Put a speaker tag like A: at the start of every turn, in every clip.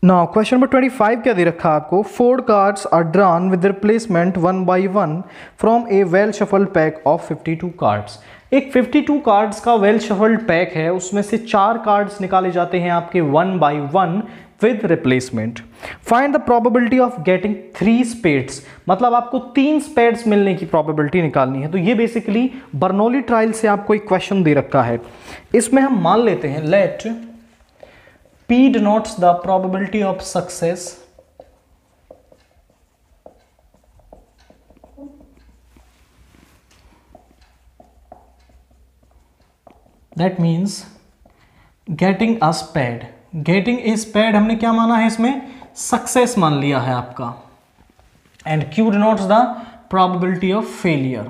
A: Now question number 25 क्या दे रखा है आपको। 4 cards are drawn with replacement 1 by 1 from a well shuffled pack of 52 cards. एक 52 कार्ड्स का वेल शफल्ड पैक है, उसमें से 4 कार्ड्स निकाले जाते हैं आपके 1 by 1 with replacement. Find the probability of getting 3 spades, मतलब आपको 3 स्पेड्स मिलने की प्रोबेबिलिटी निकालनी है। तो ये बेसिकली बर्नौली ट्रायल से आपको एक क्वेश्चन दे रखा है। इसमें हम मान लेते हैं late P denotes the probability of success that means getting a spade। getting a spade हमने क्या माना है, इसमें सक्सेस मान लिया है आपका। And Q denotes the probability of failure।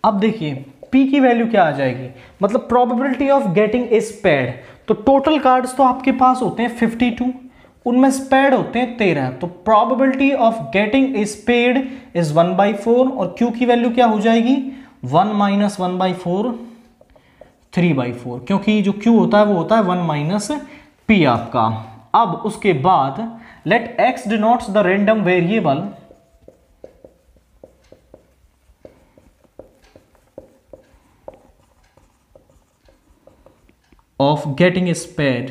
A: अब देखिए P की वैल्यू क्या आ जाएगी, मतलब probability of getting a spade। तो टोटल कार्ड्स तो आपके पास होते हैं 52, उनमें स्पेड होते हैं 13। तो probability of getting a spade is 1 by 4 और Q की वैल्यू क्या हो जाएगी 1 - 1 by 4 3 by 4, क्योंकि जो Q होता है वो होता है 1 - P आपका। अब उसके बाद let X denotes the random variable of getting a spade.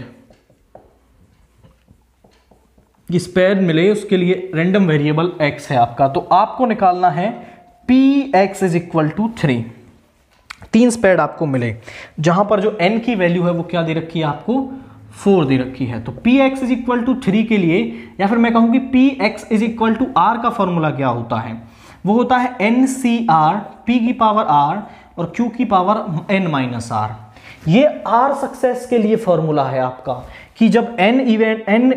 A: ये स्पेड मिले उसके लिए रैंडम वेरिएबल x है आपका। तो आपको निकालना है Px is equal to 3। 3 spade आपको मिले, जहां पर जो n की वैल्यू है वो क्या दे रखी है आपको 4 दे रखी है। तो Px इज इक्वल टू 3 के लिए, या फिर मैं कहूं कि Px is equal to r का फॉर्मूला क्या होता है, वो होता है NCR P की पावर r और Q की पावर n - r। ये R सक्सेस के लिए फॉर्मूला है आपका कि जब n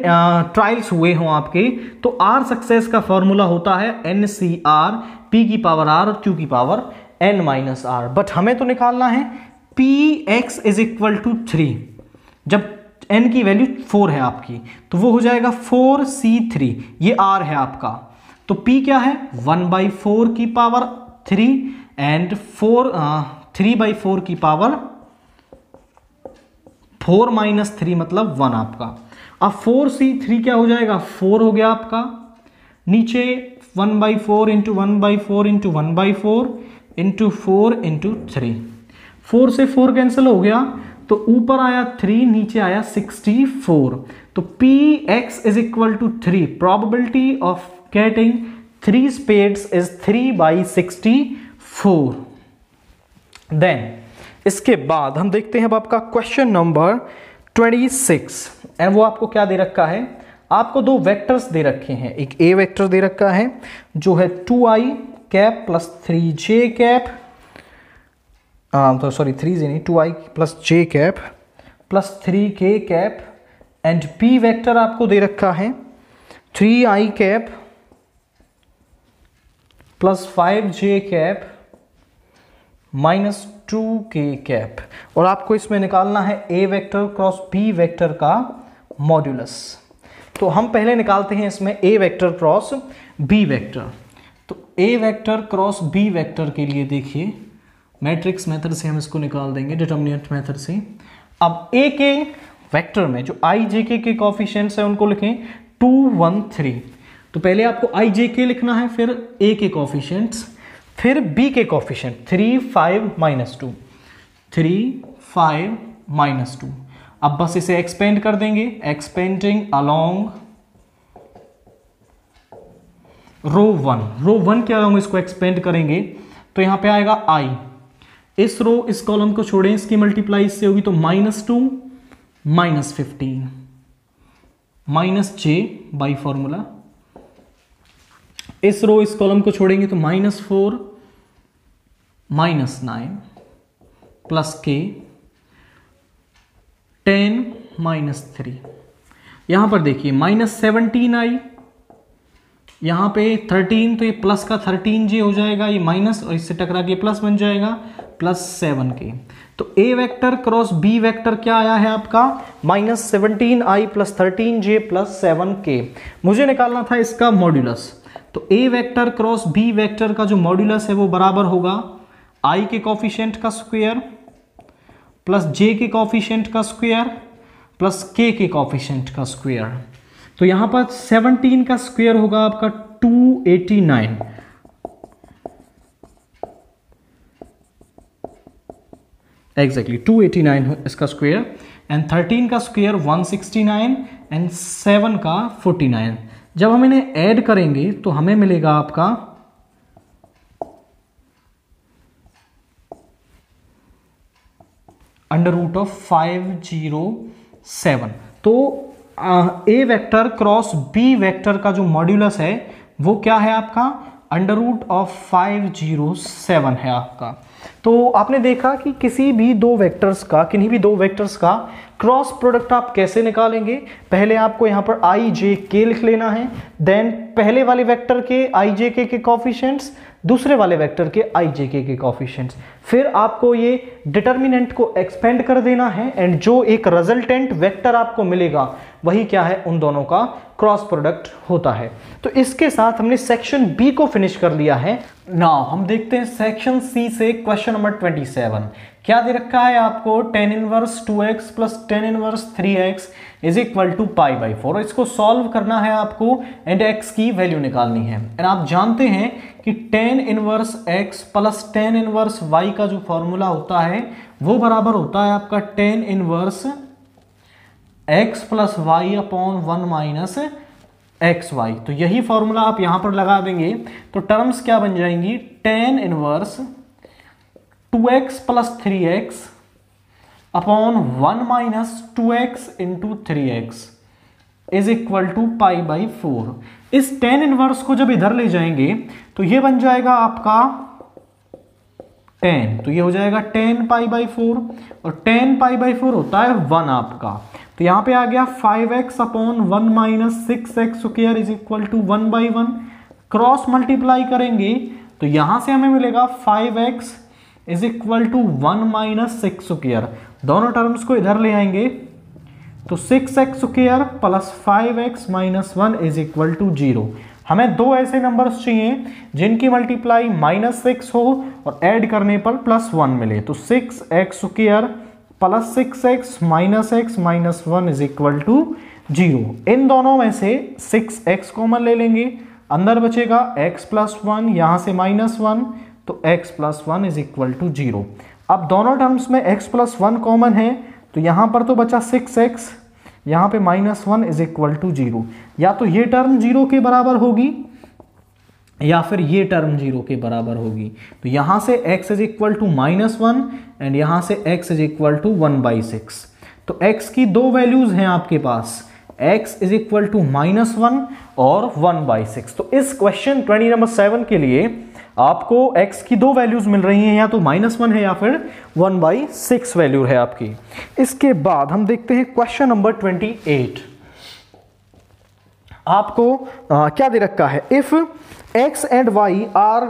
A: ट्रायल्स हुए हों आपके, तो R सक्सेस का फॉर्मूला होता है NCR P की पावर R और Q की पावर n - r। बट हमें तो निकालना है Px इज इक्वल टू 3। जब n की वैल्यू 4 है आपकी तो वो हो जाएगा 4C3, ये R है आपका। तो P क्या है 1 by 4 की पावर 3 एंड 3 by 4 की पावर 4 - 3 मतलब 1 आपका। अब 4C3 क्या हो जाएगा 4 हो गया आपका, नीचे 1 by 4 into 1 by 4 into 1 by 4 into 4 into 3। 4 से 4 कैंसिल हो गया, तो ऊपर आया 3 नीचे आया 64। तो Px is equal to 3। Probability of getting 3 spades is 3 by 64। Then इसके बाद हम देखते हैं अब आपका क्वेश्चन नंबर 26। एंड वो आपको क्या दे रखा है, आपको 2 वेक्टर्स दे रखे हैं। एक ए वेक्टर दे रखा है जो है 2i cap plus 3j cap, तो सॉरी 3j नहीं 2i plus j cap plus 3k cap. And p vector आपको दे रखा है 3i cap plus 5j cap minus 2k cap. और आपको इसमें निकालना है a vector cross b vector का मॉड्यूलस। तो हम पहले निकालते हैं इसमें a vector cross b vector. तो a vector cross b vector के लिए देखिए मैट्रिक्स मेथड से हम इसको निकाल देंगे, डिटर्मिनेंट मेथड से। अब a के वेक्टर में जो i j k के कोफिशिएंट्स हैं उनको लिखें 2 1 3। तो पहले आपको i j k लिखना है, फिर a के कोफिशिएंट्स, फिर b के कोफिशिएंट 3 5 -2 3 5 -2। अब बस इसे एक्सपेंड कर देंगे, एक्सपेंडिंग अलोंग रो 1 क्या होंगे, इसको एक्सपेंड करेंगे तो यहां पे आएगा i। इस रो इस कॉलम को छोड़ें, इसकी मल्टीप्लाई इससे होगी तो -2 -15 -j बाई फॉर्मूला। इस रो इस कॉलम को छोड़ेंगे तो -4 -9 प्लस k 10 -3। यहां पर देखिए -17i, यहां पे 13 तो ये प्लस का 13j हो जाएगा, ये माइनस और इससे टकरा के प्लस बन जाएगा प्लस 7k। तो a vector cross b vector क्या आया है आपका -17i plus 13j plus 7k। मुझे निकालना था इसका मॉड्यूलस। तो a vector cross b vector का जो मॉड्यूलस है वो बराबर होगा i के कोफिशिएंट का स्क्वायर प्लस j के कोफिशिएंट का स्क्वायर प्लस के कॉफिशिएंट का स्क्वायर। तो यहां पर 17 का स्क्वायर होगा आपका 289, एग्जैक्टली 289 इसका स्क्वायर, एंड 13 का स्क्वायर 169 एंड 7 का 49। जब हम इन्हें ऐड करेंगे तो हमें मिलेगा आपका अंडर रूट ऑफ 507। तो A vector cross B vector का जो मॉड्यूलस है वो क्या है आपका, अंडर रूट ऑफ 507 है आपका। तो आपने देखा कि किसी भी दो वेक्टर्स का, किन्हीं भी दो वेक्टर्स का क्रॉस प्रोडक्ट आप कैसे निकालेंगे। पहले आपको यहां पर आई जे के लिख लेना है, देन पहले वाले वेक्टर के आई जे के कॉफिशिएंट्स, दूसरे वाले वेक्टर के आई जे के कॉफिशिएंट्स, फिर आपको ये डिटर्मिनेंट को एक्सपेंड कर देना है, एंड जो एक रिजल्टेंट वेक्टर आपको मिलेगा वही क्या है, उन दोनों का क्रॉस प्रोडक्ट होता है। तो इसके साथ हमने सेक्शन बी को फिनिश कर लिया है। नाउ हम देखते हैं सेक्शन सी से क्वेश्चन नंबर 27। क्या दे रखा है आपको, tan इनवर्स 2x प्लस tan inverse 3x is equal to π/4। इसको सॉल्व करना है आपको एंड x की वैल्यू निकालनी है। एंड आप जानते हैं कि tan inverse x plus tan inverse y का जो फॉर्मूला होता है वो बराबर होता है आपका tan inverse x plus y upon 1 minus xy। तो यही फॉर्मूला आप यहां पर लगा देंगे तो टर्म्स क्या बन जाएंगी, tan inverse 2x plus 3x upon 1 minus 2x into 3x is equal to π/4। इस tan इनवर्स को जब इधर ले जाएंगे तो ये बन जाएगा आपका tan, तो ये हो जाएगा tan π/4, और tan π/4 होता है 1 आपका। तो यहां पे आ गया 5x upon 1 minus 6x square is equal to 1/1। Cross multiply करेंगे तो यहां से हमें मिलेगा 5x is equal to 1 minus 6 square. दोनों टर्म्स को इधर ले आएंगे तो 6x square plus 5x minus 1 is equal to 0। हमें दो ऐसे नंबर्स चाहिए जिनकी मल्टीप्लाई -6 हो और ऐड करने पर +1 मिले। तो 6x square plus 6x minus 1 is equal to 0। इन दोनों में से 6x कॉमन ले लेंगे, अंदर बचेगा x प्लस 1, यहां से -1, तो x plus 1 is equal to 0। अब दोनों टर्म्स में x प्लस 1 कॉमन है तो यहां पर तो बचा 6x, यहां पे -1 इज इक्वल टू 0। या तो ये टर्म 0 के बराबर होगी या फिर ये टर्म 0 के बराबर होगी। तो यहां से x is equal to -1 and यहां से x इज इक्वल टू 1/6। तो x की दो वैल्यूज हैं आपके पास, x इज इक्वल टू -1 और 1/6। तो इस क्वेश्चन 20 नंबर 7 के लिए आपको x की दो वैल्यूज मिल रही हैं, या तो -1 है या फिर 1/6 वैल्यू है आपकी। इसके बाद हम देखते हैं क्वेश्चन नंबर 28। आपको क्या दे रखा है, if x and y are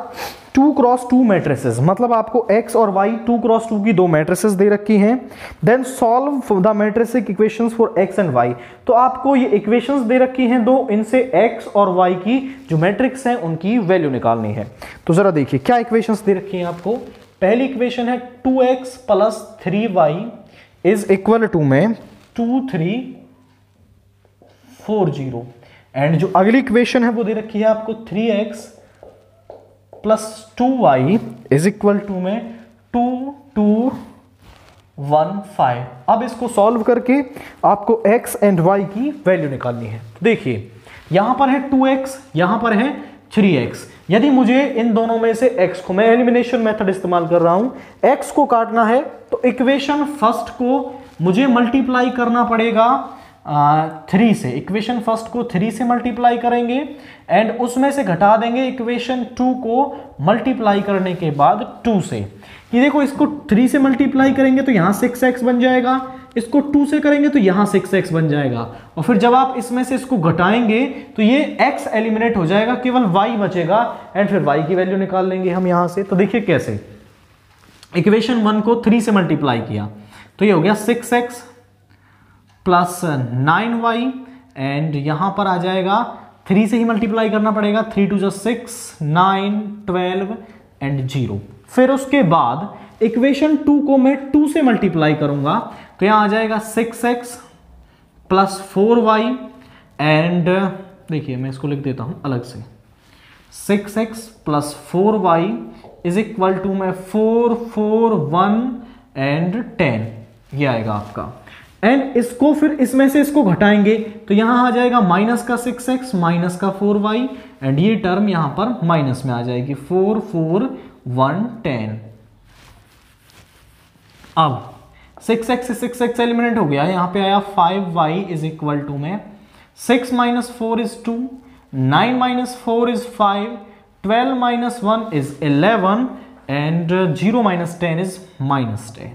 A: 2x2 matrices, मतलब आपको x और y 2x2 की दो मैट्रिसेस दे रखी हैं। Then solve the matrix equations for x and y। तो आपको ये इक्वेशंस दे रखी हैं दो, इनसे x और y की जो मैट्रिक्स हैं उनकी वैल्यू निकालनी है। तो जरा देखिए क्या इक्वेशंस दे रखी हैं आपको। पहली इक्वेशन है 2x plus 3y is equal to में 2340, एंड जो अगली इक्वेशन है वो दे रखी है आपको 3x plus 2y is equal to में 2215। अब इसको सॉल्व करके आपको x एंड y की वैल्यू निकालनी है। देखिए यहां पर है 2x, यहां पर है 3x। यदि मुझे इन दोनों में से x को, मैं एलिमिनेशन मेथड इस्तेमाल कर रहा हूं, x को काटना है तो इक्वेशन फर्स्ट को मुझे मल्टीप्लाई करना पड़ेगा 3 से। इक्वेशन फर्स्ट को 3 से मल्टीप्लाई करेंगे एंड उसमें से घटा देंगे इक्वेशन 2 को मल्टीप्लाई करने के बाद 2 से। ये देखो, इसको 3 से मल्टीप्लाई करेंगे तो यहां 6x बन जाएगा, इसको 2 से करेंगे तो यहां 6x बन जाएगा, और फिर जब आप इसमें से इसको घटाएंगे तो ये x एलिमिनेट हो जाएगा, केवल y बचेगा, एंड फिर y की वैल्यू निकाल लेंगे हम यहां से। तो देखिए कैसे, इक्वेशन 1 को 3 से मल्टीप्लाई किया तो ये हो गया 6x प्लस 9y, एंड यहां पर आ जाएगा 3 से ही मल्टीप्लाई करना पड़ेगा, 3 2 6, 9 12 एंड 0। फिर उसके बाद इक्वेशन 2 को मैं 2 से मल्टीप्लाई करूंगा तो यहां आ जाएगा 6x प्लस 4y एंड देखिए मैं इसको लिख देता हूं अलग से, 6x plus 4y is equal to में 4, 4, 1 एंड 10, ये आएगा आपका। एंड इसको फिर इसमें से इसको घटाएंगे तो यहां आ जाएगा माइनस का 6x माइनस का 4y एंड ये टर्म यहां पर माइनस में आ जाएगी, 4, 4, 1, 10। अब 6x से 6x एलिमिनेट हो गया, यहां पे आया 5y इज इक्वल टू में 6 minus 4 is 2, 9 minus 4 is 5, 12 minus 1 is 11 and 0 minus 10 is minus 10।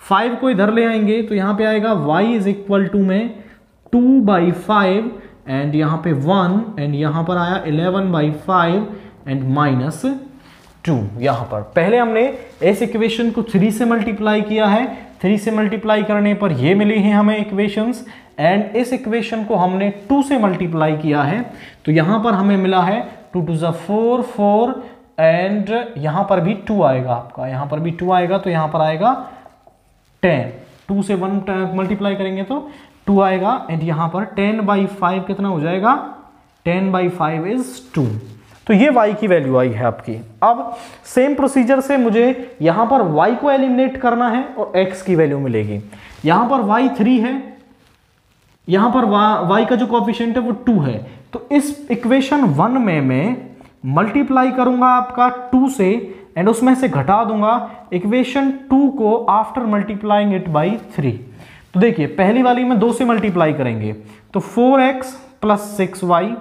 A: 5 को इधर ले आएंगे तो यहां पे आएगा y इज इक्वल टू में 2/5 एंड यहां पे 1 एंड यहां पर आया 11/5 एंड माइनस 2। यहां पर पहले हमने इस इक्वेशन को 3 से मल्टीप्लाई किया है, 3 से मल्टीप्लाई करने पर ये मिली हैं हमें इक्वेशंस एंड इस इक्वेशन को हमने 2 से मल्टीप्लाई किया है तो यहां पर हमें मिला है 2 2 4 4 एंड यहां पर भी 2 आएगा आपका, यहां पर भी 2 आएगा तो यहां पर आएगा 10, 2 से 1 मल्टीप्लाई करेंगे तो 2 आएगा एंड यहां पर 10/5 कितना हो जाएगा, 10/5 इज 2। तो ये y की वैल्यू आई है आपकी। अब सेम प्रोसीजर से मुझे यहां पर y को एलिमिनेट करना है और x की वैल्यू मिलेगी। यहां पर y 3 है, यहां पर y का जो कोएफिशिएंट है वो 2 है, तो इस इक्वेशन 1 में मैं मल्टीप्लाई करूंगा आपका 2 से एंड उसमें से घटा दूंगा इक्वेशन 2 को आफ्टर मल्टीप्लाइंग इट बाई 3। तो देखिए पहली वाली में 2 से मल्टीप्लाई करेंगे तो 4x plus 6y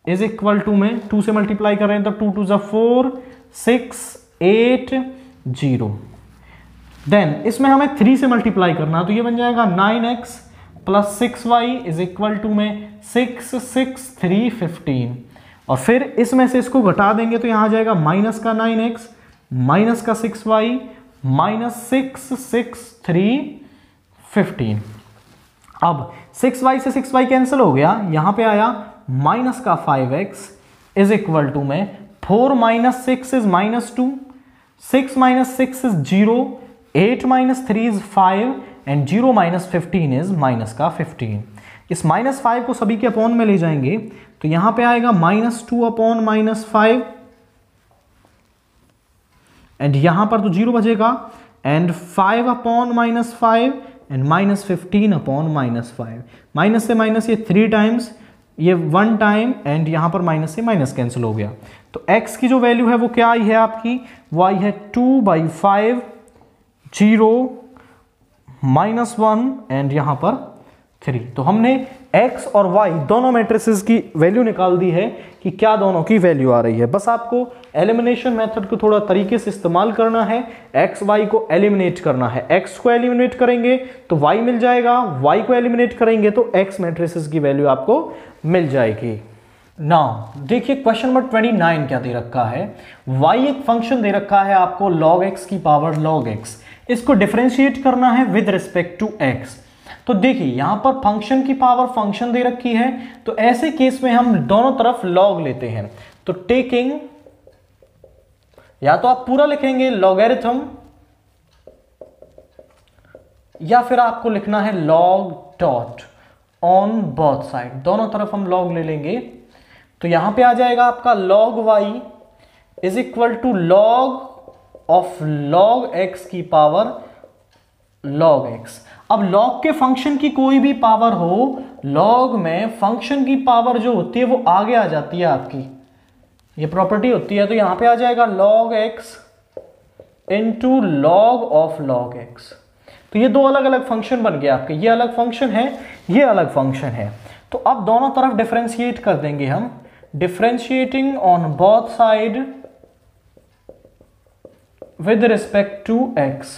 A: is equal to में 2 से मल्टीप्लाई कर रहे हैं तो 2 2 जा 4, 6, 8, 0। देन इसमें हमें 3 से मल्टीप्लाई करना तो ये बन जाएगा 9x plus 6y is equal to में 6, 6, 3, 15 और फिर इसमें से इसको घटा देंगे तो यहां आ जाएगा माइनस का 9x माइनस का 6y माइनस 6, 6, 3, 15। अब 6y से 6y कैंसिल हो गया, यहां पे आया माइनस का 5x इज इक्वल टू में 4 minus 6 is minus 2, 6 minus 6 is 0, 8 minus 3 is 5 and 0 minus 15 is minus का 15। इस माइनस 5 को सभी के अपॉन में ले जाएंगे तो यहां पे आएगा माइनस 2 अपॉन माइनस 5 एंड यहां पर तो 0 बचेगा and 5 upon minus 5 and minus 15 upon minus 5। Minus से माइनस ये 3 टाइम्स, ये 1 टाइम एंड यहां पर माइनस से माइनस कैंसिल हो गया। तो x की जो वैल्यू है वो क्या आई है आपकी, वो आई है 2/5, 0, माइनस 1 एंड यहां पर 3। तो हमने x और y दोनों मैट्रिसेस की वैल्यू निकाल दी है कि क्या दोनों की वैल्यू आ रही है। बस आपको एलिमिनेशन मेथड को थोड़ा तरीके से इस्तेमाल करना है, x y को एलिमिनेट करना है। x को एलिमिनेट करेंगे तो y मिल जाएगा, y को एलिमिनेट करेंगे तो x मैट्रिसेस की वैल्यू आपको मिल जाएगी। नाउ देखिए क्वेश्चन नंबर 29 क्या दे रखा है, y एक फंक्शन दे रखा है आपको log x की पावर log x, इसको डिफरेंशिएट करना है विद रिस्पेक्ट टू x। तो देखिए यहां पर फंक्शन की पावर फंक्शन दे रखी है तो ऐसे केस में हम दोनों तरफ log लेते हैं। तो टेकिंग, या तो आप पूरा लिखेंगे लॉगरिथम या फिर आपको लिखना है log dot on both side, दोनों तरफ हम log ले लेंगे। तो यहां पे आ जाएगा आपका log y is equal to log of log x की पावर log x। अब log के फंक्शन की कोई भी पावर हो, log में फंक्शन की पावर जो होती है वो आगे आ जाती है आपकी, ये प्रॉपर्टी होती है। तो यहां पे आ जाएगा log x into log of log x। तो ये दो अलग अलग फंक्शन बन गया आपके, ये अलग फंक्शन है, ये अलग फंक्शन है। तो अब दोनों तरफ डिफरेंशिएट कर देंगे हम, differentiating on both side with respect to x।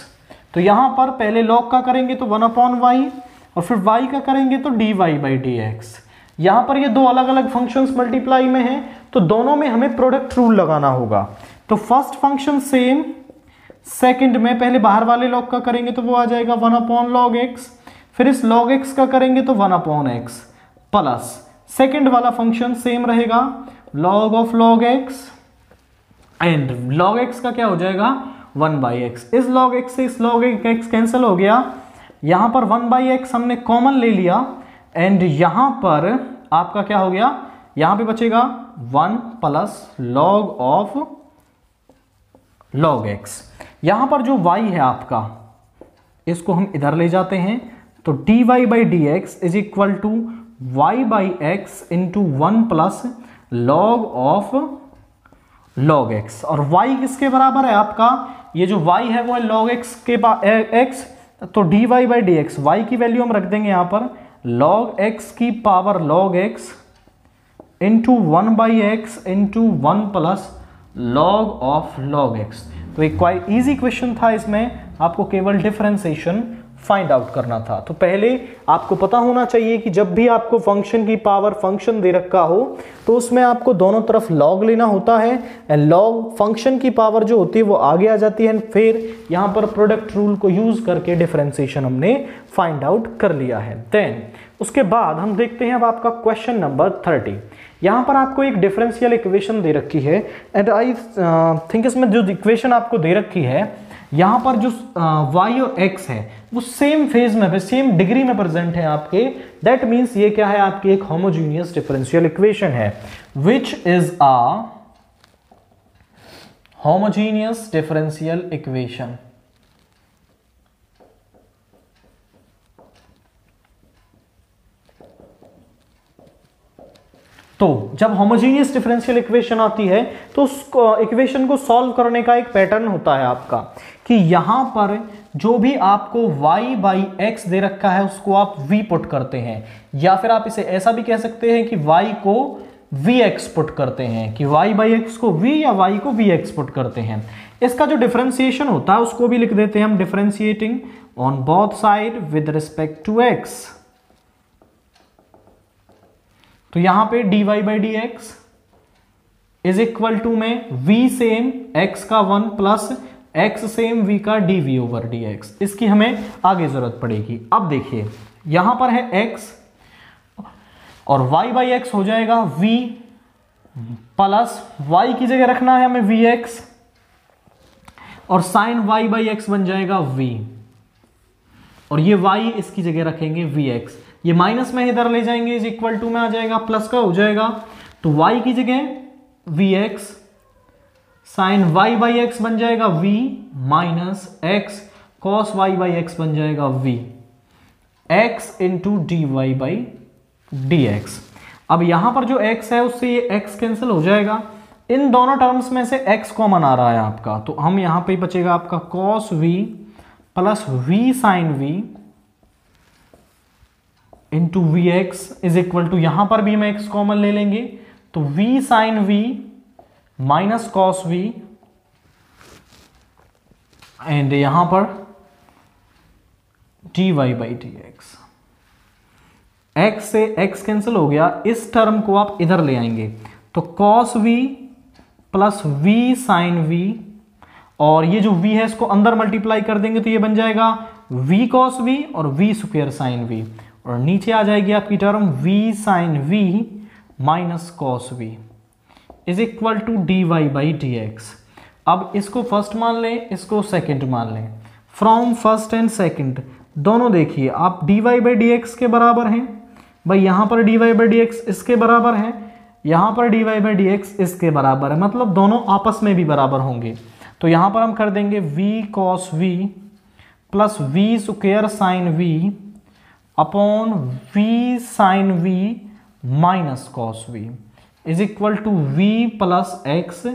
A: तो यहां पर पहले log का करेंगे तो 1/y और फिर y का करेंगे तो dy/dx। यहां पर ये दो अलग अलग फंक्शंस मल्टीप्लाई में हैं तो दोनों में हमें प्रोडक्ट रूल लगाना होगा। तो फर्स्ट फंक्शन सेम, सेकंड में पहले बाहर वाले log का करेंगे तो वो आ जाएगा 1/log x, फिर इस log x का करेंगे तो 1/x प्लस सेकंड वाला फंक्शन सेम रहेगा log of log x and log x का क्या हो जाएगा 1/x। इस log x से इस log x कैंसिल हो गया यहां पर 1/x हमने कॉमन ले लिया एंड यहां पर आपका क्या हो गया, यहां पे बचेगा 1 plus log of log x। यहां पर जो y है आपका, इसको हम इधर ले जाते हैं, तो dy by d x is equal to y by x into 1 plus log of log x। और y किसके बराबर है आपका, ये जो y है वो है log x के x, तो dy by d x, y की वैल्यू हम रख देंगे यहां पर log x की power log x into 1/x into 1 plus log of log x। तो एक क्वाइट इजी क्वेश्चन था, इसमें आपको केवल डिफरेंशिएशन फाइंड आउट करना था। तो पहले आपको पता होना चाहिए कि जब भी आपको फंक्शन की पावर फंक्शन दे रखा हो तो उसमें आपको दोनों तरफ log लेना होता है एंड log फंक्शन की पावर जो होती है वो आगे आ जाती है। फिर यहाँ पर प्रोडक्ट रूल को यूज करके डिफरेंशिएशन हमने फाइंड आउट कर लिया है। देन उसके बाद हम देखते हैं अब आपका क्वेश्चन नंबर 30। यहाँ पर आपको एक डिफरेंशियल इक्वेशन दे रखी है एंड आई थिंक इसमें जो इक्वेशन आपको दे रखी है यहाँ पर जो y और x है वो सेम फेज में, सेम डिग्री में प्रेजेंट है आपके। दैट मीन्स ये क्या है, आपकी एक होमोजीनियस डिफरेंशियल इक्वेशन है which is a homogeneous differential equation. तो जब होमोजीनियस डिफरेंशियल इक्वेशन आती है तो उस इक्वेशन को सॉल्व करने का एक पैटर्न होता है आपका कि यहां पर जो भी आपको y बाई एक्स दे रखा है उसको आप v पुट करते हैं, या फिर आप इसे ऐसा भी कह सकते हैं कि y को vx पुट करते हैं, कि y बाई एक्स को v या y को vx पुट करते हैं। इसका जो डिफरेंशिएशन होता है उसको भी लिख देते हैं हम differentiating on both side with respect to x। तो यहां पे dy by d x is equal to में v सेम x का 1 प्लस x सेम v का dv ओवर dx। इसकी हमें आगे जरूरत पड़ेगी। अब देखिए यहां पर है x और y बाई एक्स हो जाएगा v प्लस y की जगह रखना है हमें vx और साइन y बाई एक्स बन जाएगा v और ये y इसकी जगह रखेंगे vx। ये माइनस में इधर ले जाएंगे इज इक्वल टू में आ जाएगा, प्लस का हो जाएगा, तो y की जगह vx sine y by x बन जाएगा v minus x cos y by x बन जाएगा v x into d y by d x. अब यहां पर जो x है उससे ये x कैंसिल हो जाएगा, इन दोनों टर्म्स में से x कॉमन आ रहा है आपका, तो हम यहां पे बचेगा आपका cos v plus v sine v into v x is equal to, यहां पर भी हम x कॉमन ले लेंगे तो v sine v minus cos v and यहां पर dy by d x. x से x कैंसिल हो गया, इस टर्म को आप इधर ले आएंगे तो cos v plus v sine v और ये जो v है इसको अंदर मल्टीप्लाई कर देंगे तो ये बन जाएगा v cos v और v स्क्वायर साइन v और नीचे आ जाएगी आपकी term v sine v minus cos v is equal to d y by d x. अब इसको फर्स्ट मान लें, इसको सेकंड मान लें। फ्रॉम फर्स्ट एंड सेकंड दोनों देखिए आप d y by d x के बराबर हैं, भाई यहां पर d y by d x इसके बराबर है, यहां पर d y by d x इसके बराबर है, मतलब दोनों आपस में भी बराबर होंगे। तो यहां पर हम कर देंगे v cos v plus v square sine v upon v sine v minus cos v is equal to v plus x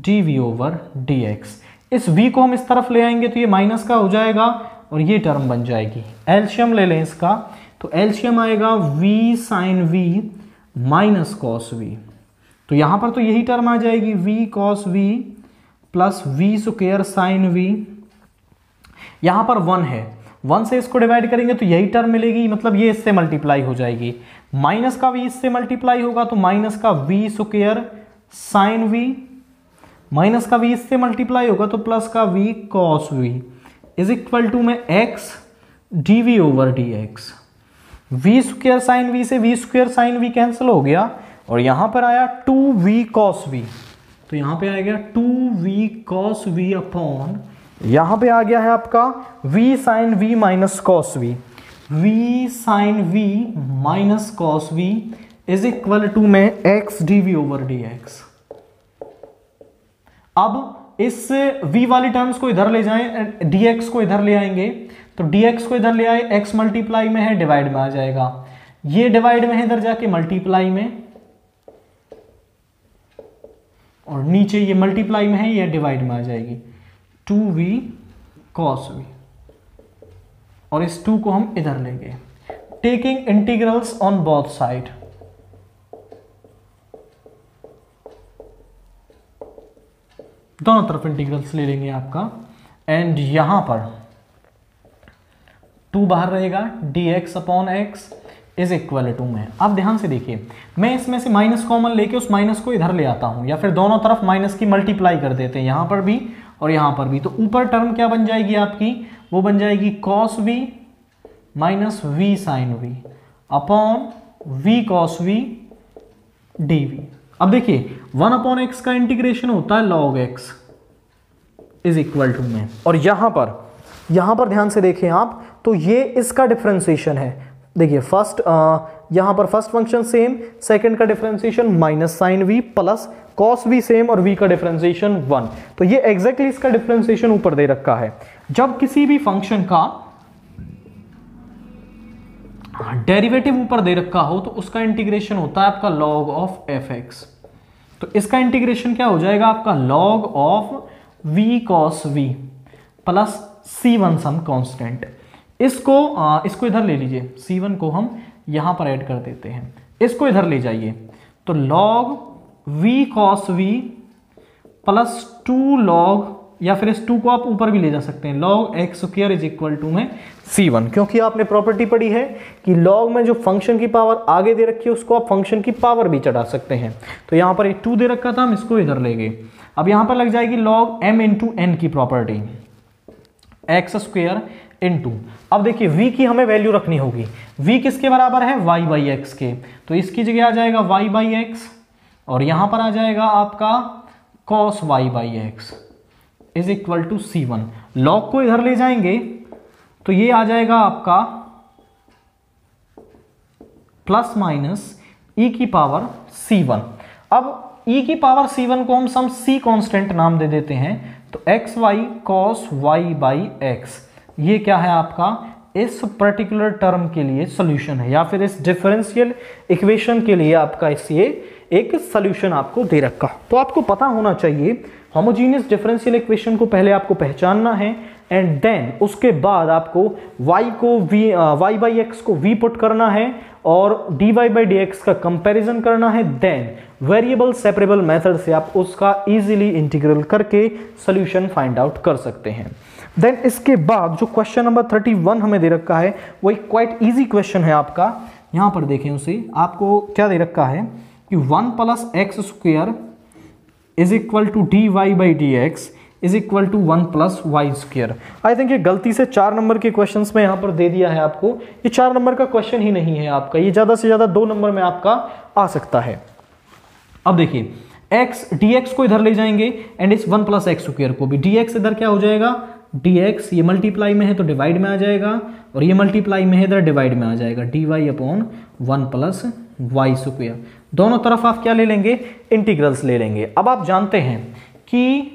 A: dv over dx। इस v को हम इस तरफ ले आएंगे तो ये माइनस का हो जाएगा और ये टर्म बन जाएगी। एलसीएम ले लें इसका, तो एलसीएम आएगा v sine v minus cos v, तो यहां पर तो यही टर्म आ जाएगी v cos v plus v square sine v। यहां पर 1 है, 1 से इसको डिवाइड करेंगे तो यही टर्म मिलेगी, मतलब ये इससे मल्टीप्लाई हो जाएगी, माइनस का v इससे मल्टीप्लाई होगा तो माइनस का v square sine v, minus का v इससे मल्टीप्लाई होगा तो प्लस का v cos v is equal to में x dv over dx। v square sine v से v square sine v cancel हो गया और यहां पर आया 2v cos v, तो यहां पे आएगा 2v cos v अपॉन यहां पे आ गया है आपका v sin v minus cos v, v sin v minus cos v is equal to में x dv ओवर dx। अब इस v वाली टर्म्स को इधर ले जाएं, dx को इधर ले आएंगे, तो dx को इधर ले आए, x मल्टीप्लाई में है डिवाइड में आ जाएगा, ये डिवाइड में है इधर जाके मल्टीप्लाई में, और नीचे ये मल्टीप्लाई में है ये डिवाइड में आ जाएगी 2v cos v, और इस 2 को हम इधर लेंगे, taking integrals on both side. दोनों तरफ इंटीग्रल्स ले लेंगे आपका, एंड यहां पर 2 बाहर रहेगा, dx upon x is equal to में। अब ध्यान से देखिए, मैं इसमें से माइनस कॉमन लेके उस माइनस को इधर ले आता हूं, या फिर दोनों तरफ माइनस की मल्टीप्लाई कर देते हैं, यहां पर भी और यहां पर भी। तो ऊपर टर्म क्या बन जाएगी आपकी, वो बन जाएगी cos v minus v sin v upon v cos v dv। अब देखिए 1 अपॉन x का इंटीग्रेशन होता है log x is equal to में, और यहां पर ध्यान से देखें आप, तो ये इसका डिफरेंशिएशन है। देखिए फर्स्ट यहां पर फर्स्ट फंक्शन सेम, सेकंड का differentiation minus sine v plus cos v same, और v का डिफरेंशिएशन 1। तो ये एग्जैक्टली इसका डिफरेंशिएशन ऊपर दे रखा है। जब किसी भी फंक्शन का डेरिवेटिव ऊपर दे रखा हो तो उसका इंटीग्रेशन होता है आपका log ऑफ fx। तो इसका इंटीग्रेशन क्या हो जाएगा आपका log of v cos v plus c1 some constant. इसको इधर ले लीजिए, c1 को हम यहां पर ऐड कर देते हैं, इसको इधर ले जाइए, तो log v cos v plus 2 log, या फिर इस 2 को आप ऊपर भी ले जा सकते हैं, log x square is equal to में c1, क्योंकि आपने प्रॉपर्टी पढ़ी है कि log में जो फंक्शन की पावर आगे दे रखी है उसको आप फंक्शन की पावर भी चढ़ा सकते हैं। तो यहां पर एक 2 दे रखा था, हम इसको इधर ले गए। अब यहां पर लग जाएगी log m इंटू n की प्रॉपर्टी, एक्स स्क्वायर इंटू, अब देखिए v की हमें वैल्यू रखनी होगी, v किसके बराबर है, y बाई एक्स के, तो इसकी जगह आ जाएगा y बाई एक्स, और यहां पर आ जाएगा आपका cos y by x is equal to c1। log को इधर ले जाएंगे तो ये आ जाएगा आपका प्लस माइनस e की पावर c1। अब e की पावर c1 को हम सम c कांस्टेंट नाम दे देते हैं, तो x y cos y by x, ये क्या है आपका इस पर्टिकुलर टर्म के लिए सॉल्यूशन है, या फिर इस डिफरेंशियल इक्वेशन के लिए आपका इसलिए एक सॉल्यूशन आपको दे रखा। तो आपको पता होना चाहिए होमोजेनियस डिफरेंशियल इक्वेशन को पहले आपको पहचानना है, एंड देन उसके बाद आपको y बाई एक्स को v पुट करना है और dy बाई dx का कंपैरिजन करना है। देन वेरिएबल सेपरेबल मेथड से आप उसका इजीली इंटीग्रल करके सॉल्यूशन फाइंड आउट कर सकते हैं। देन इसके बाद जो क्वेश्चन नंबर 31 हमें दे रखा है वो एक क्वाइट इजी क्वेश्चन है आपका। यहां पर देखें उसे, आपको क्या दे रखा है कि 1 plus x square is equal to dy by dx is equal to 1 plus Y square. I think ये गलती से 4 नंबर के क्वेश्चंस में यहाँ पर दे दिया है आपको, ये 4 नंबर का क्वेश्चन ही नहीं है आपका, ये ज़्यादा से ज़्यादा 2 नंबर में आपका आ सकता है। अब देखिए x dx को इधर ले जाएंगे एंड इस 1 प्लस एक्स स्क्वायर को भी, dx इधर क्या हो जाएगा dx, ये मल्टीप्लाई में है तो डिवाइड में आ जाएगा, और ये मल्टीप्लाई में है इधर डिवाइड में आ जाएगा, dy अपॉन 1 प्लस वाई स्क्वायर। दोनों तरफ आप क्या ले लेंगे, इंटीग्रल्स ले लेंगे। अब आप जानते हैं कि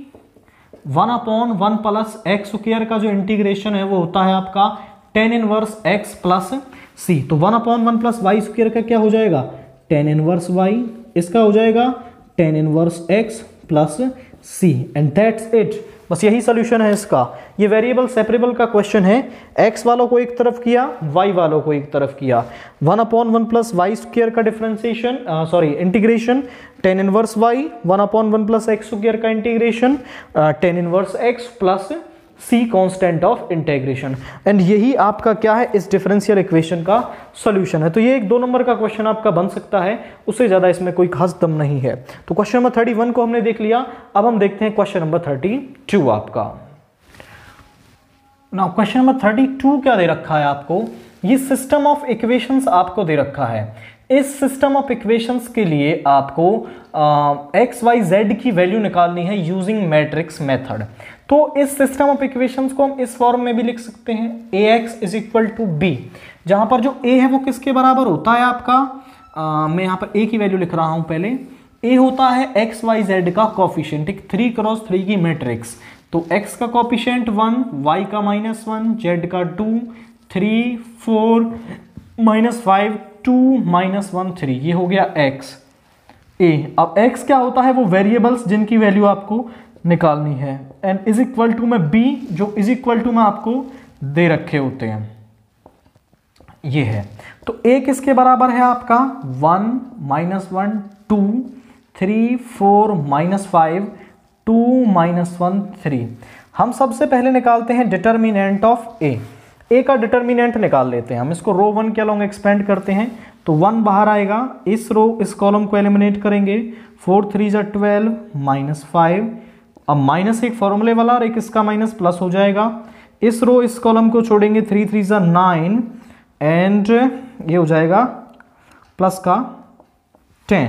A: 1 अपॉन 1 प्लस एक्स स्क्वायर का जो इंटीग्रेशन है वो होता है आपका tan inverse x plus c। तो 1 अपॉन 1 प्लस वाई स्क्वायर का क्या हो जाएगा, tan इनवर्स y, इसका हो जाएगा tan inverse x plus c, and that's it. बस यही सोल्यूशन है इसका। ये वेरिएबल सेपरेबल का क्वेश्चन है, x वालों को एक तरफ किया, y वालों को एक तरफ किया। 1 अपॉन 1 प्लस वाई स्क्वायर का differentiation integration tan inverse y, 1 upon 1 plus x square का integration tan inverse x plus c constant of integration, and यही आपका क्या है इस डिफरेंशियल इक्वेशन का सॉल्यूशन है। तो ये एक 2 नंबर का क्वेश्चन आपका बन सकता है, उससे ज्यादा इसमें कोई खास दम नहीं है। तो क्वेश्चन नंबर 31 को हमने देख लिया, अब हम देखते हैं क्वेश्चन नंबर 32 आपका। नाउ क्वेश्चन नंबर 32 क्या दे रखा है आपको, ये सिस्टम ऑफ इक्वेशंस आपको दे रखा है। इस सिस्टम ऑफ इक्वेशंस के लिए आपको x y z की वैल्यू निकालनी है यूजिंग मैट्रिक्स मेथड। तो इस सिस्टम ऑफ इक्वेशंस को हम इस फॉर्म में भी लिख सकते हैं, ax is equal to B, जहां पर जो a है वो किसके बराबर होता है आपका, मैं यहाँ पर a की वैल्यू लिख रहा हूं पहले, a होता है एक्स वाई जेड का कोफिशिएंट, एक 3x3 की मैट्रिक्स। तो x का कोफिशिएंट 1, y का -1, z का 2, 3 4 -5 2 -1 3, ये हो गया x a। अब x क्या होता है, वो वेरिएबल्स जिनकी वैल्यू आपको निकालनी है, एंड इज इक्वल टू में b, जो इज इक्वल टू में आपको दे रखे होते हैं, ये है। तो a किसके बराबर है आपका 1 -1 2 3 4 -5 2 -1 3। हम सबसे पहले निकालते हैं डिटर्मिनेंट ऑफ a। a का डिटर्मिनेंट निकाल लेते हैं हम, इसको रो 1 के अलोंग एक्सपेंड करते हैं तो 1 बाहर आएगा, इस रो इस कॉलम को एलिमिनेट करेंगे, 4 3 12 -5, अब माइनस एक फॉर्मूले वाला और एक इसका माइनस प्लस हो जाएगा, इस रो इस कॉलम को छोड़ेंगे, 3 3 9 एंड ये हो जाएगा प्लस का 10,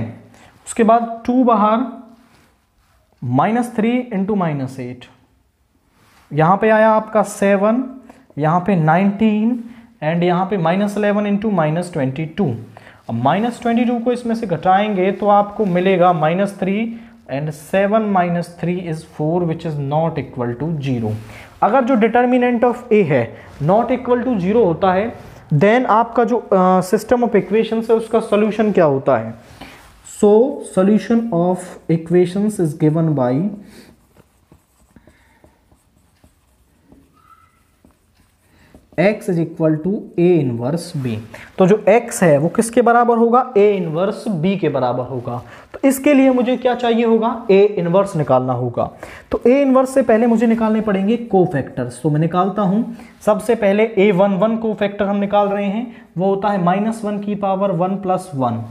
A: उसके बाद 2 बाहर, -3 इंटू -8, यहां पे आया आपका 7, यहां पे 19 एंड यहां पे -11 इंटू -22। अब -22 को इसमें से घटाएंगे तो आपको मिलेगा -3 and 7 - 3 is 4 which is not equal to 0। अगर जो डिटर्मिनेंट ऑफ a है नॉट इक्वल टू 0 होता है, देन आपका जो सिस्टम ऑफ इक्वेशंस है उसका सॉल्यूशन क्या होता है। So solution of equations is given by x is equal to a inverse b। तो जो x है वो किसके बराबर होगा, a इनवर्स b के बराबर होगा। तो इसके लिए मुझे क्या चाहिए होगा, a इनवर्स निकालना होगा। तो a इनवर्स से पहले मुझे निकालने पड़ेंगे कोफैक्टर्स। तो मैं निकालता हूं, सबसे पहले a11 कोफैक्टर हम निकाल रहे हैं, वो होता है -1 की पावर 1 + 1।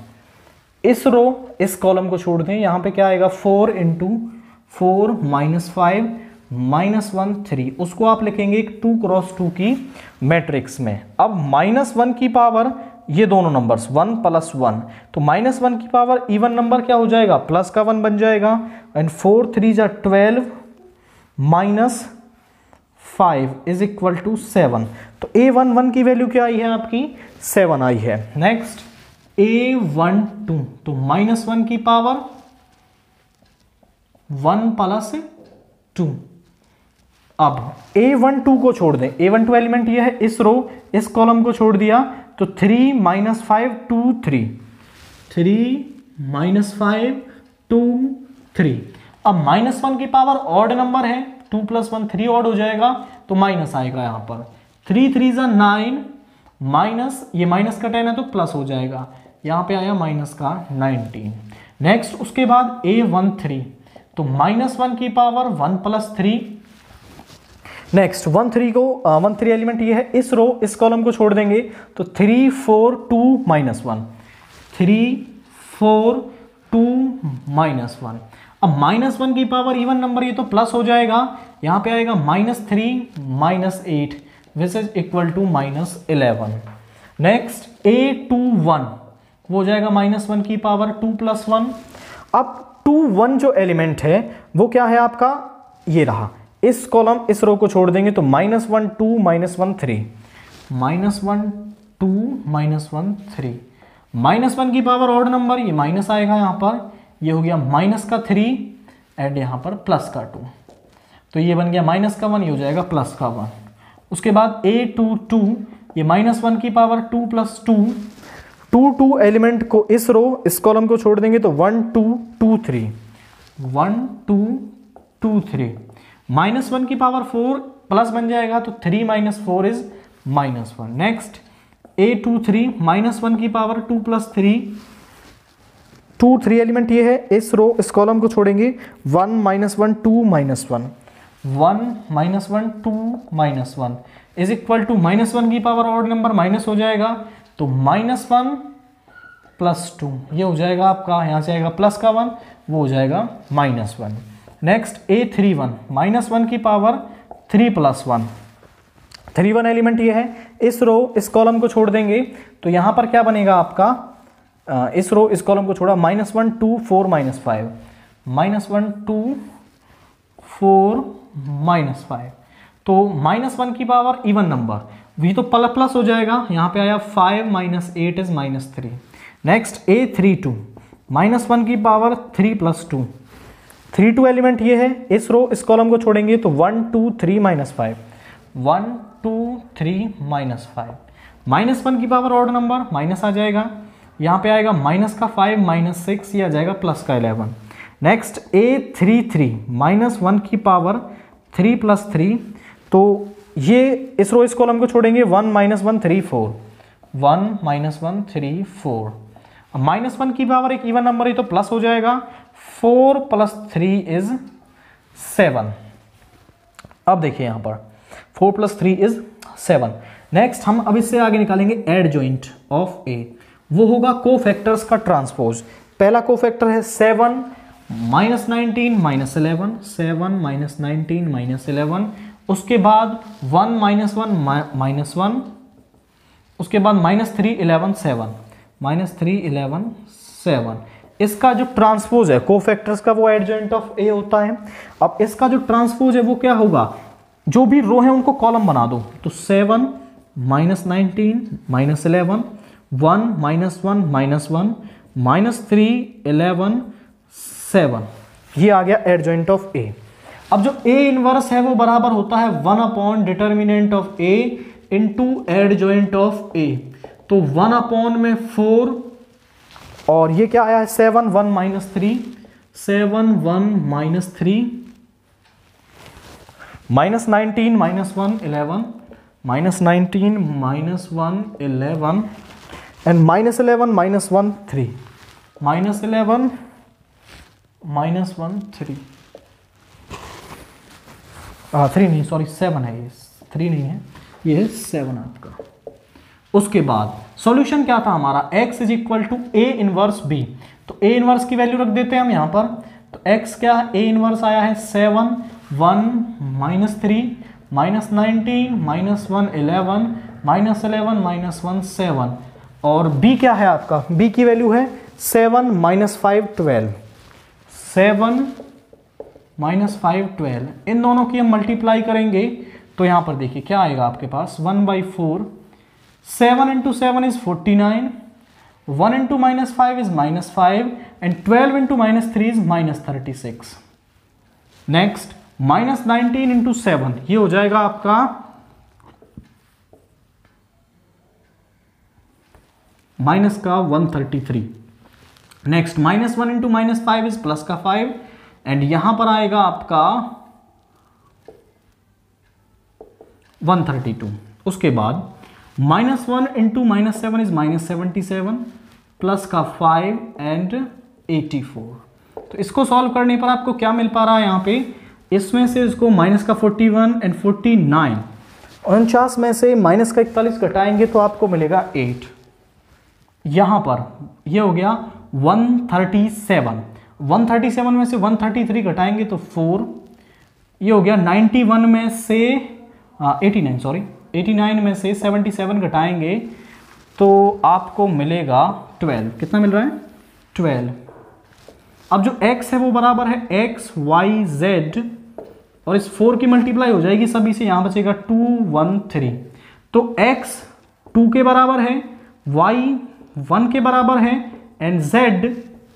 A: इस रो इस कॉलम को छोड़ दें, यहां पे क्या आएगा 4 × 4 -5 -1 3, उसको आप लिखेंगे 2 × 2 की मैट्रिक्स में। अब -1 की पावर ये दोनों नंबर्स 1 + 1, तो -1 की पावर इवन नंबर क्या हो जाएगा, प्लस का 1 बन जाएगा, एंड 4 3 12 -5 इज इक्वल टू 7। तो a11 की वैल्यू क्या आई है आपकी, 7 आई है। नेक्स्ट a12, तो -1 की पावर 1 + 2। अब a12 को छोड़ दें, a12 एलिमेंट ये है, इस रो इस कॉलम को छोड़ दिया तो 3 -5 2 3, 3 -5 2 3। अब -1 की पावर ऑड नंबर है, 2 + 1 3 ऑड हो जाएगा, तो माइनस आएगा यहां पर, 3 3 9 माइनस, ये माइनस का 10 है तो प्लस हो जाएगा, यहां पे आया माइनस का 19। नेक्स्ट उसके बाद a13, तो -1 की पावर 1 + 3। नेक्स्ट 13 एलिमेंट ये है, इस रो इस कॉलम को छोड़ देंगे तो 3 4 2 -1, 3 4 2 -1। अब -1 की पावर इवन नंबर, ये तो प्लस हो जाएगा, यहां पे आएगा -3 -8 which is equal to -11। Next a21, वो हो जाएगा -1 की पावर 2 + 1। अब 2 1 जो एलिमेंट है वो क्या है आपका, ये रहा, इस कॉलम इस रो को छोड़ देंगे तो -1 2 -1 3, -1 2 -1 3, -1 की पावर ऑड नंबर, ये माइनस आएगा यहां पर, ये हो गया -3 एंड यहां पर प्लस का 2, तो ये बन गया -1, ये हो जाएगा +1। उसके बाद a22, ये -1 की पावर 2 + 2, 2 एलिमेंट को इस रो इस कॉलम को छोड़ देंगे तो 1 2 2 3, 1 2 2 3, -1 की पावर 4 प्लस बन जाएगा तो 3 - 4 इज -1। नेक्स्ट a23, -1 की पावर 2 + 3, 2 3 एलिमेंट ये है, इस रो इस कॉलम को छोड़ेंगे 1 -1 2 -1, 1 -1 2 -1 इज इक्वल टू -1 की पावर ऑड नंबर माइनस हो जाएगा तो -1 + 2, ये हो जाएगा आपका, यहां से आएगा प्लस का 1, वो हो जाएगा -1। नेक्स्ट a31, -1 की पावर 3 + 1, 31 एलिमेंट ये है, इस रो इस कॉलम को छोड़ देंगे तो यहां पर क्या बनेगा आपका, इस रो इस कॉलम को छोड़ा, -1 2 4 -5, -1 2 4 -5। तो -1 की पावर इवन नंबर, भी तो प्लस हो जाएगा, यहाँ पे आया 5 - 8 इज -3। नेक्स्ट A32, -1 की पावर 3 + 2, 3 2 एलिमेंट ये है, इस रो इस कॉलम को छोड़ेंगे तो 1 2 3 -5, 1 2 3 -5, -1 की पावर ऑड नंबर माइनस आ जाएगा, यहाँ पे आएगा माइनस का 5 - 6, ये आ जाएगा प्लस का 11। नेक्स्ट A33, -1 की पावर 3 + 3, तो ये इस रो इस कॉलम को छोड़ेंगे 1 - 1 3 4, 1 - 1 3 4, -1 की पावर एक इवन नंबर है तो प्लस हो जाएगा, 4 + 3 इज 7। अब देखिए यहां पर 4 + 3 इज 7। नेक्स्ट हम अब इससे आगे निकालेंगे एडजॉइंट ऑफ ए, वो होगा कोफैक्टर्स का ट्रांसपोज। पहला कोफैक्टर है 7 - 19 - 11, 7 - 19 - 11, उसके बाद 1 - 1 -1, उसके बाद -3 11 7, -3 11 7। इसका जो ट्रांसपोज है कोफैक्टर्स का वो एडजॉइंट ऑफ ए होता है। अब इसका जो ट्रांसपोज है वो क्या होगा, जो भी रो है उनको कॉलम बना दो, तो 7 - 19 - 11, 1 - 1 -1, -3 11 7, ये आ गया एडजॉइंट ऑफ ए। अब जो ए इनवर्स है वो बराबर होता है 1 determinant of A into adjoint of A, तो 1 में 4 और ये क्या आया है 7 1 -3, 7 1 -3, -19 -1 11, -19 -1 11 एंड -11 -1 3, -11 -1 3, 3 नहीं सॉरी 7 है, ये 3 नहीं है, ये है 7 आपका। उसके बाद सॉल्यूशन क्या था हमारा, x = A इनवर्स B, तो A इनवर्स की वैल्यू रख देते हैं हम यहाँ पर, तो x क्या है, A इनवर्स आया है 7 1 -3 -19 -1 11 -11 -1 7, और B क्या है आपका, B की वैल्यू है 7 - 5 12, 7 - 5 12, इन दोनों की हम मल्टीप्लाई करेंगे तो यहां पर देखिए क्या आएगा आपके पास 1/4, 7 × 7 is 49, 1 × -5 is -5 and 12 × -3 is -36। Next -19 × 7, ये हो जाएगा आपका माइनस का 133। नेक्स्ट -1 × -5 इज प्लस का 5 एंड यहां पर आएगा आपका 132। उसके बाद -1 × -7 इज -77, प्लस का 5 एंड 84। तो इसको सॉल्व करने पर आपको क्या मिल पा रहा है, यहां पे इसमें से इसको माइनस का 41 एंड 49, 49 में से माइनस का 41 घटाएंगे तो आपको मिलेगा 8। यहां पर ये हो गया 137, 137 में से 133 घटाएंगे तो 4, ये हो गया 91 में से 89 सॉरी 89 में से 77 घटाएंगे तो आपको मिलेगा 12। कितना मिल रहा है 12। अब जो x है वो बराबर है x y z और इस 4 की मल्टीप्लाई हो जाएगी सभी से, यहां बचेगा 2 1 3, तो x 2 के बराबर है, y 1 के बराबर है एंड z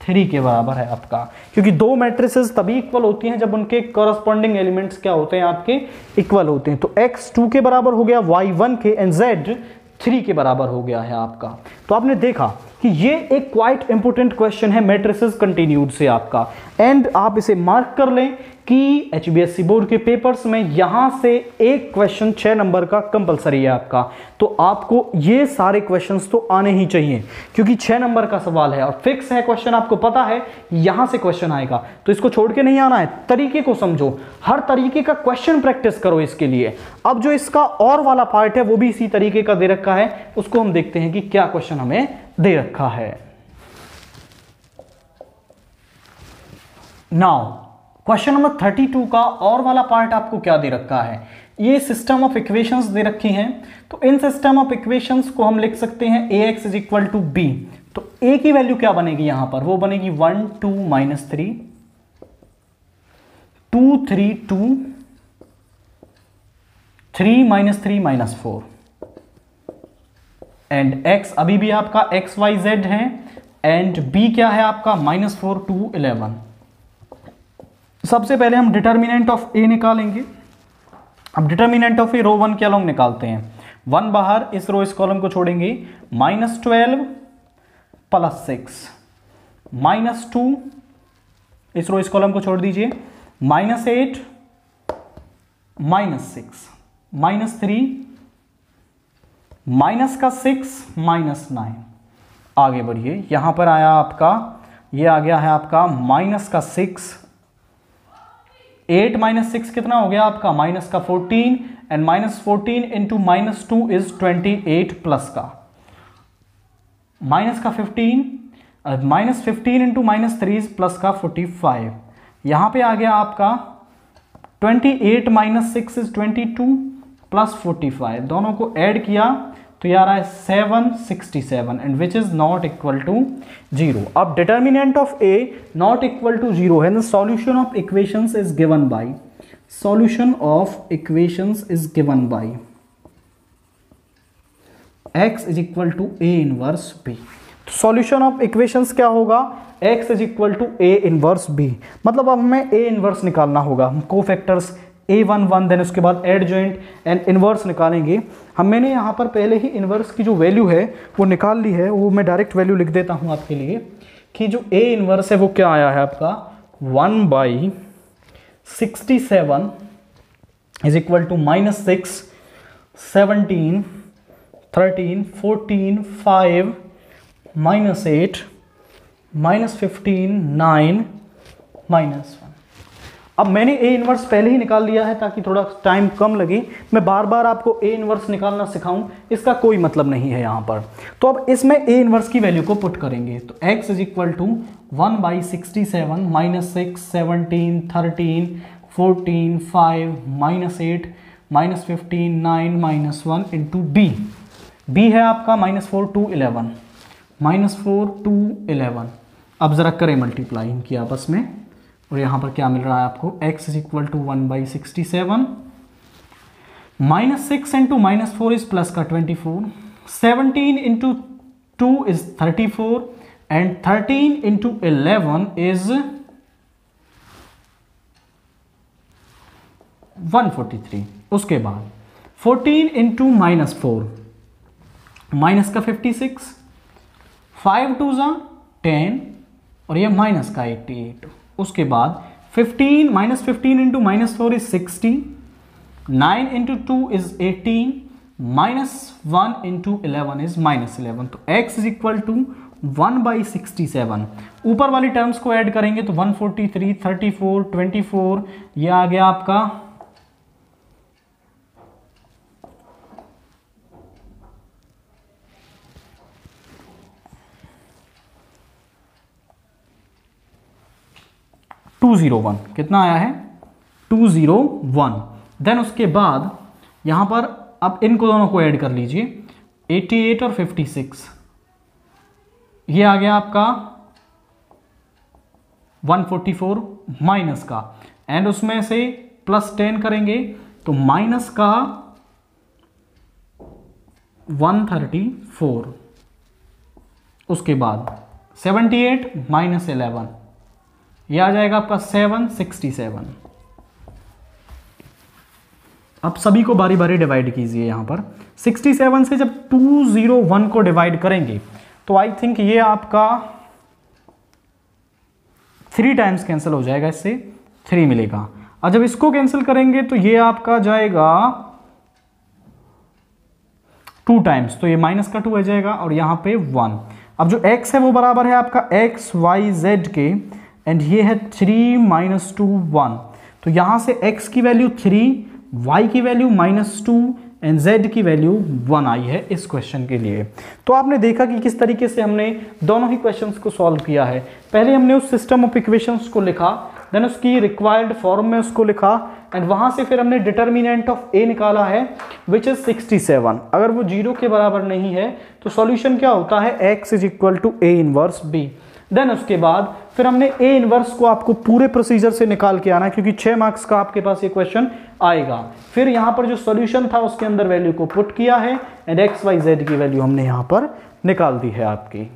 A: 3 के बराबर है आपका, क्योंकि दो मैट्रिसेस तभी इक्वल होती हैं जब उनके कॉरस्पॉन्डिंग एलिमेंट्स क्या होते हैं आपके इक्वल होते हैं। तो x 2 के बराबर हो गया, y 1 के एंड z 3 के बराबर हो गया है आपका। तो आपने देखा कि ये एक क्वाइट इंपोर्टेंट क्वेश्चन है मैट्रिसेस कंटिन्यूड से आपका, एंड आप इसे मार्क कर लें कि HBSC बोर्ड के पेपर्स में यहां से एक क्वेश्चन 6 नंबर का कंपलसरी है आपका। तो आपको ये सारे क्वेश्चंस तो आने ही चाहिए क्योंकि 6 नंबर का सवाल है और फिक्स है क्वेश्चन, आपको पता है यहां से क्वेश्चन आएगा, तो इसको छोड़ के नहीं आना है। तरीके को समझो, हर तरीके का क्वेश्चन प्रैक्टिस करो इसके लिए। अब जो इसका और वाला पार्ट है वो भी इसी तरीके का दे रखा है, उसको हम देखते हैं कि क्या क्वेश्चन हमें दे रखा है। नाउ क्वेश्चन नंबर 32 का और वाला पार्ट आपको क्या दे रखा है, ये सिस्टम ऑफ इक्वेशंस दे रखी हैं। तो इन सिस्टम ऑफ इक्वेशंस को हम लिख सकते हैं ax = b। तो a की वैल्यू क्या बनेगी यहां पर, वो बनेगी 1 2 -3 2 3 2 3 माइनस 3 माइनस 4 एंड x अभी भी आपका एक्स वाई जेड है एंड b क्या है आपका -4 to 11। सबसे पहले हम डिटर्मिनेंट ऑफ a निकालेंगे। अब डिटर्मिनेंट ऑफ ए रो 1 के अलोंग निकालते हैं। 1 बाहर, इस रो इस कॉलम को छोड़ेंगे। -12 प्लस 6 -2, इस रो इस कॉलम को छोड़ दीजिए। -8 -6 -3 माइनस का 6 -9। आगे बढ़िए, यहां पर आया आपका, ये आ गया है आपका माइनस का 6। 8 माइनस 6 कितना हो गया आपका माइनस का 14 एंड -14 इंटू -2 इज 28 प्लस का माइनस का 15 -15 इंटू -3 इज प्लस का 45। यहां पे आ गया आपका 28 माइनस 6 इज 22 प्लस 45। दोनों को ऐड किया तो ये आ रहा है 767 and which is not equal to 0। अब determinant of a not equal to 0 है, solution of equations is given by, solution of equations is given by x is equal to a inverse b। तो solution of equations क्या होगा, x is equal to a inverse b। मतलब अब हमें a inverse निकालना होगा। हम cofactors a11 then उसके बाद एडजॉइंट एंड इनवर्स निकालेंगे। मैंने यहाँ पर पहले ही इनवर्स की जो वैल्यू है वो निकाल ली है, वो मैं डायरेक्ट वैल्यू लिख देता हूँ आपके लिए कि जो a इनवर्स है वो क्या आया है आपका 1/67 इज इक्वल टू -6 17 13 14 5 -8 -15 9 -1। अब मैंने ए इनवर्स पहले ही निकाल लिया है ताकि थोड़ा टाइम कम लगे। मैं बार बार आपको ए इनवर्स निकालना सिखाऊं इसका कोई मतलब नहीं है यहाँ पर। तो अब इसमें ए इनवर्स की वैल्यू को पुट करेंगे तो x is equal to 1/67 -6 17 13 14 5 -8 -15 9 -1 into b है आपका -4 to 11 -4 to 11। अब जरा करें मल्टीप्लाई इनकी आपस में और यहाँ पर क्या मिल रहा है आपको x is equal to 1/67 -6 into -4 is plus का 24 17 into 2 is 34 and 13 into 11 is 143। उसके बाद 14 इंटू -4 माइनस का 56 5 2 10 और ये माइनस का 88। उसके बाद 15 -15 into -4 is 60 9 into 2 is 18 -1 into 11 is -11। तो x इज इक्वल टू 1/67। ऊपर वाली टर्म्स को ऐड करेंगे तो 143 34 24 ये आ गया आपका 201। कितना आया है 201। देन उसके बाद यहां पर अब इनको दोनों को ऐड कर लीजिए 88 और 56 ये आ गया आपका 144 माइनस का एंड उसमें से +10 करेंगे तो माइनस का 134। उसके बाद 78 -11 ये आ जाएगा आपका 767। अब सभी को बारी बारी डिवाइड कीजिए। यहां पर 67 से जब 201 को डिवाइड करेंगे तो आई थिंक ये आपका 3 टाइम्स कैंसिल हो जाएगा, इससे 3 मिलेगा। और जब इसको कैंसिल करेंगे तो ये आपका जाएगा 2 टाइम्स, तो ये माइनस का 2 आ जाएगा और यहां पे 1। अब जो x है वो बराबर है आपका x y z के एंड ये है 3 - 2 1। तो यहां से x की वैल्यू 3 y की वैल्यू -2 एंड z की वैल्यू 1 आई है इस क्वेश्चन के लिए। तो आपने देखा कि किस तरीके से हमने दोनों ही क्वेश्चंस को सॉल्व किया है। पहले हमने उस सिस्टम ऑफ इक्वेशंस को लिखा, देन उसकी रिक्वायर्ड फॉर्म में उसको लिखा एंड वहां से फिर हमने डिटर्मिनेंट ऑफ a निकाला है विच इज 67। अगर वो 0 के बराबर नहीं है तो सॉल्यूशन क्या होता है x is equal to a inverse b। Then उसके बाद फिर हमने ए इनवर्स को आपको पूरे प्रोसीजर से निकाल के आना है, क्योंकि 6 मार्क्स का आपके पास ये क्वेश्चन आएगा। फिर यहां पर जो सॉल्यूशन था उसके अंदर वैल्यू को पुट किया है एंड एक्स वाई जेड की वैल्यू हमने यहां पर निकाल दी है आपकी।